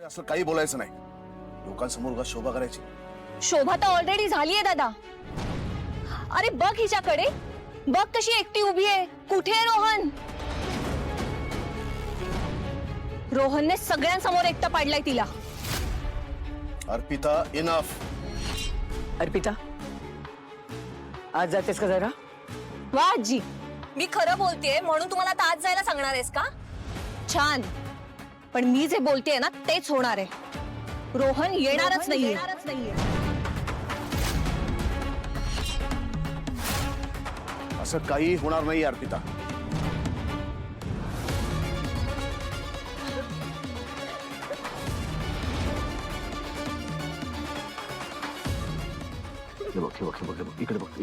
असं काही बोलायचं नाही. लोकांसमोर उगाच शोभा करायची. शोभा तर ऑलरेडी झालीये दादा. अरे बघ हिच्याकडे, बघ कशी एकटी उभी आहे. कुठे आहे रोहन? रोहनने सगळ्यांसमोर एकटा पाडलाय तिला. अर्पिता, इनफ. अर्पिता, आज जातेस का जरा? वा आजी, मी खरं बोलतेय म्हणून तुम्हाला आता आज जायला सांगणार आहेस का? छान, पण मी जे बोलतेय ना तेच होणार आहे. रोहन येणारच नाहीये. असं काही होणार नाही अर्पिता. इकडे बघ.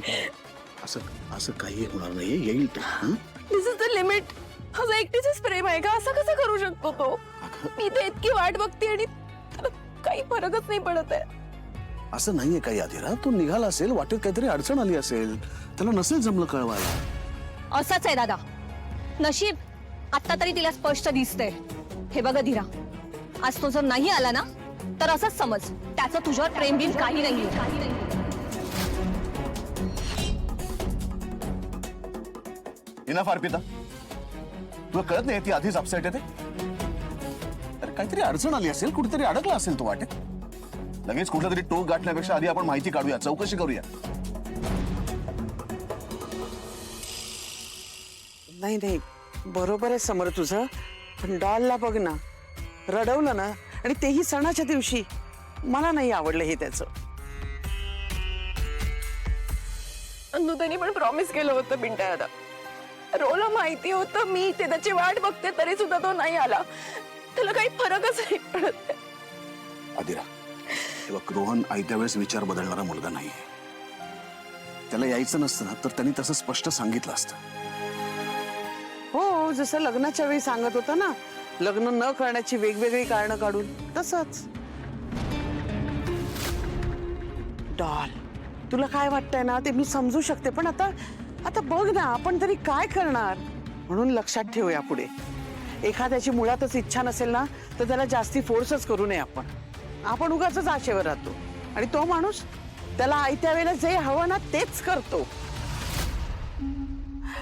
असं काही होणार नाहीये. येईल तो. दिस इज द लिमिट. असं एकटीच प्रेम आहे का? असं कसं करू शकतो तो? मी ते इतकी वाट बघते आणि त्याला काही फरकच नाही पडत आहे. असं नाहीये काही आदिरा. तो निघाला असेल, वाटेत काहीतरी अडचण आली असेल, त्याला नसेल जमलं कळवायला. असंच आहे दादा. नशीब आता तरी तिला स्पष्ट दिसतंय. हे बघ धीरा, आज तो जर नाही आला ना तर असंच समज त्याचं तुझ्यावर प्रेम बिन काही नाहीये. इनफ अर्पिता. तुला कळत नाही ती आधीच अपसेट आहे ते? अरे काहीतरी अडचण आली असेल, कुठेतरी अडकला असेल तो वाटेत. लगेच कुठलं तरी टोक गाठण्यापेक्षा आधी आपण माहिती काढूया, चौकशी करूया. नाही नाही, बरोबर आहे समर तुझं. पण डॉलला बघ ना, रडवलं ना, आणि तेही सणाच्या दिवशी. मला नाही आवडलं हे त्याचं. त्यांनी पण प्रॉमिस केलं होतं बिंट्या दादा. रोला माहिती होतं मी ते त्याची वाट बघते तरी सुद्धा तो नाही आला. त्याला काही फरकच नाही पडत. आदिरा, हे बघ, रोहन आयत्या वेळेस विचार बदलणारा मुलगा नाहीये. त्याला यायचं नसतं ना तर त्यांनी तसं स्पष्ट सांगितलं असतं. हो, जसं लग्नाच्या वेळी सांगत होता ना, लग्न न करण्याची वेगवेगळी कारणं काढून, तसंच. डॉल, तुला काय वाटतंय ना ते मी समजू शकते, पण आता बघ ना, आपण तरी काय करणार. म्हणून लक्षात ठेवूया पुढे. एखाद्याची मुळातच इच्छा नसेल ना तर त्याला जास्ती फोर्सच करू नये. आपण उगाचच आशेवर राहतो आणि तो माणूस त्याला आयत्या वेळेला जे हवं ना तेच करतो.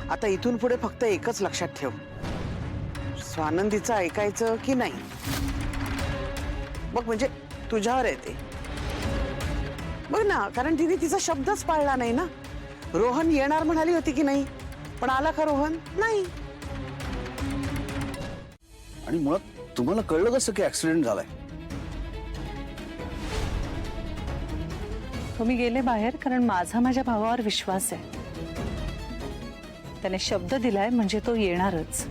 आता इथून पुढे फक्त एकच लक्षात ठेव, स्वानंदीचं ऐकायचं की नाही. बघ, म्हणजे तुझ्यावर आहे ते. बघ ना, कारण तिने तिचा शब्दच पाळला नाही ना. रोहन येणार म्हणाली होती की नाही, पण आला का रोहन? नाही. आणि मुळात तुम्हाला कळलं कसं की ऍक्सिडेंट झालाय? तुम्ही गेले बाहेर कारण माझ्या भावावर विश्वास आहे. त्याने शब्द दिलाय म्हणजे तो येणारच.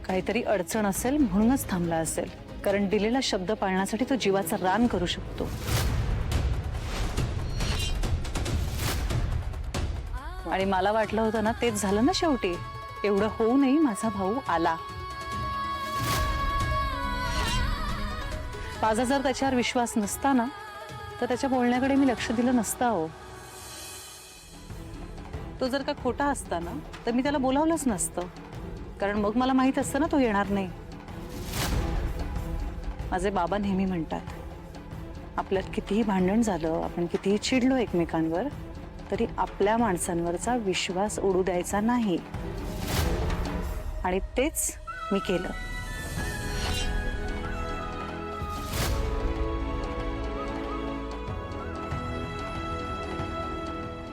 काहीतरी अडचण असेल म्हणूनच थांबला असेल, कारण दिलेला शब्द पाळण्यासाठी तो जीवाचा रान करू शकतो. आणि मला वाटलं होतं ना, तेच झालं ना शेवटी. एवढं होऊनही माझा भाऊ आला. माझा जर त्याच्यावर विश्वास नसता ना तर त्याच्या बोलण्याकडे मी लक्ष दिलं नसतं. हो, तो जर का खोटा असता ना तर मी त्याला बोलावलंच नसतं, कारण मग मला माहित असतं ना तो येणार नाही. माझे बाबा नेहमी म्हणतात, आपल्यात कितीही भांडण झालं, आपण कितीही चिडलो एकमेकांवर, तरी आपल्या माणसांवरचा विश्वास उडू द्यायचा नाही. आणि तेच मी केलं.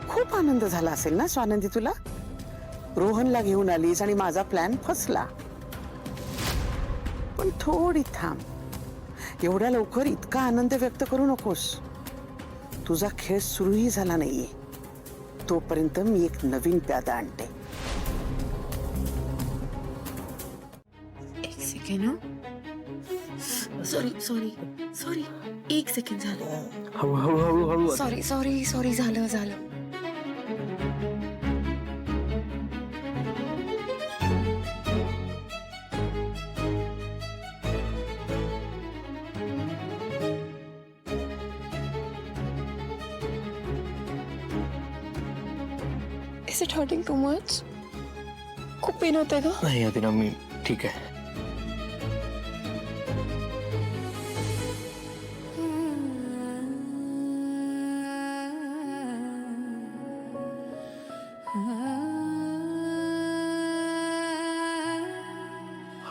खूप आनंद झाला असेल ना स्वानंदी तुला? रोहनला घेऊन आलीस आणि माझा प्लॅन फसला. पण थोडी थांब. एवढ्या लवकर इतका आनंद व्यक्त करू नकोस. तुझा खेळ सुरूही झाला नाहीये. तोपर्यंत मी एक नवीन प्यादा आणते. एक सेकंड. सॉरी एक सेकंड झालं. हळू. सॉरी झालं. Is it hurting too much? खूप पेन होते का? नाही आदिना, मी ठीक आहे.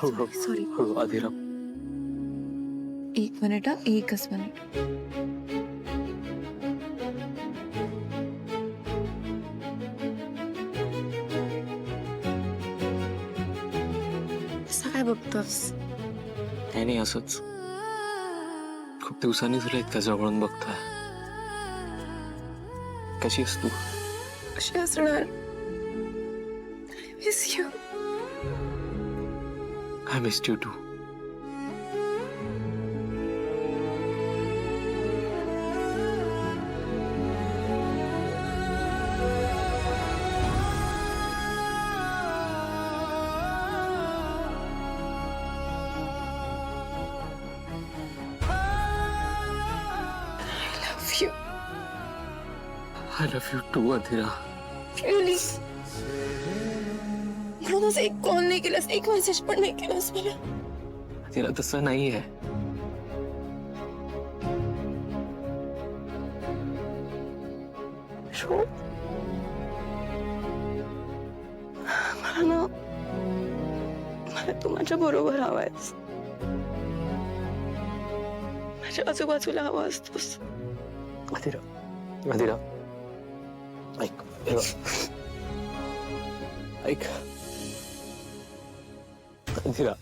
सॉरी हळू अधिरा. एक मिनिट हा, एकच मिनिट. असं काय बघतोस? काही नाही, असंच. खूप दिवसांनी तुला इतक्या जवळून बघतोय. कशी आहेस तू? कशी असणार? Miss you. I missed you too. Love you. I love you too Adhira. Really. म्हणूनच एक कॉल नाही केलास, एक मेसेज पण नाही केलास मला. अधिरा तसं नाहीये. शो मला तू माझ्या बरोबर हवायस, माझ्या आजूबाजूला हवा असतोस. अधिरा, अधिरा, ऐक, हे बघ. ऐक अधिरा.